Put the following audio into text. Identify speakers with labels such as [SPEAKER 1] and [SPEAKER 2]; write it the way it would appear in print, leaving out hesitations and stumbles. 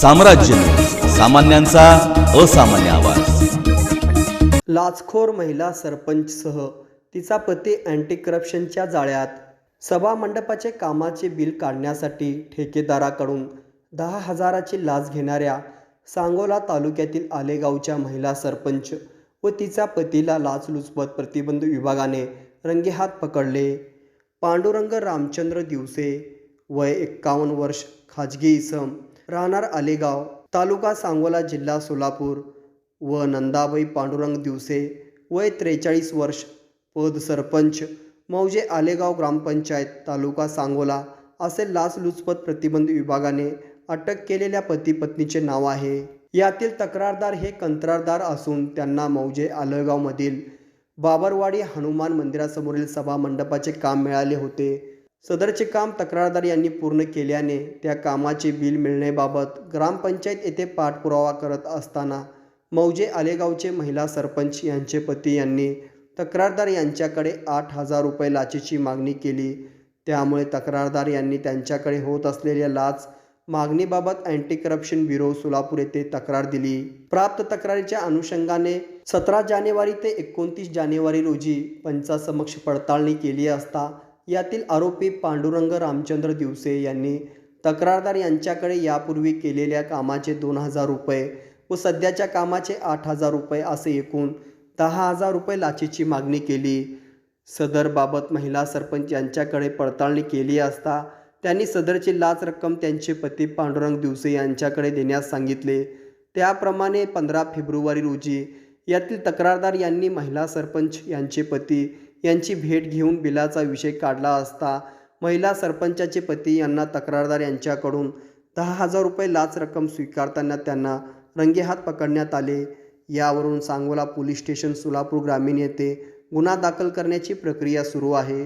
[SPEAKER 1] साम्राज्य न्यूज, सामान्यांचा असामान्य आवाज।
[SPEAKER 2] लाचखोर महिला सरपंचसह तिचा पती अँटी करप्शनच्या जाळ्यात। सभा मंडपाचे कामाचे बिल काढण्यासाठी ठेकेदाराकडून 10,000ची लाच घेणाऱ्या सांगोला तालुक्यातील आलेगावच्या महिला सरपंच व तिचा पतीला लाचलुचपत प्रतिबंध विभागाने रंगेहात पकडले। पांडुरंग रामचंद्र दिवसे, वय 51 वर्ष, खाजगी इसम, राहणार आलेगाव, तालुका सांगोला, जिल्हा सोलापूर व नंदाबाई पांडुरंग दिवसे, वय 43 वर्ष, पद सरपंच, मौजे आलेगाव ग्रामपंचायत, तालुका सांगोला असे लाचलुचपत प्रतिबंध विभागाने अटक केलेल्या पती पत्नीचे नाव आहे। यातील तक्रारदार हे कंत्राटदार असून त्यांना मौजे आलेगावमधील बाबरवाडी हनुमान मंदिरासमोरील सभा मंडपाचे काम मिळाले होते। सदरचे काम तक्रारदार यांनी पूर्ण केल्याने त्या कामाचे बिल मिळण्याबाबत ग्रामपंचायत येथे पाठपुरावा करत असताना मौजे आलेगावचे महिला सरपंच यांचे पती यांनी तक्रारदार यांच्याकडे 8,000 रुपये लाचेची मागणी केली। त्यामुळे तक्रारदार यांनी त्यांच्याकडे होत असलेल्या लाच मागणीबाबत अँटी करप्शन ब्युरो सोलापूर येथे तक्रार दिली। प्राप्त तक्रारीच्या अनुषंगाने 17 जानेवारी ते 29 जानेवारी रोजी पंचासमक्ष पडताळणी केली असता यातील आरोपी पांडुरंग रामचंद्र दिवसे यांनी तक्रारदार यांच्याकडे यापूर्वी केलेल्या कामाचे 2,000 रुपये व सध्याच्या कामाचे 8,000 रुपये असे एकूण 10,000 रुपये लाचेची मागणी केली। सदर बाबत महिला सरपंच यांच्याकडे पडताळणी केली असता त्यांनी सदरची लाच रक्कम त्यांचे पती पांडुरंग दिवसे यांच्याकडे देण्यास सांगितले। त्याप्रमाणे 15 फेब्रुवारी रोजी यातील तक्रारदार यांनी महिला सरपंच यांचे पती यांची भेट घेऊन बिलाचा विषय काढला असता महिला सरपंचाचे पती यांना तक्रारदार यांच्याकडून 10,000 रुपये लाच रक्कम स्वीकारताना त्यांना रंगेहात पकडण्यात आले। यावरून सांगोला पोलीस स्टेशन सोलापूर ग्रामीण येथे गुन्हा दाखल करण्याची प्रक्रिया सुरू आहे।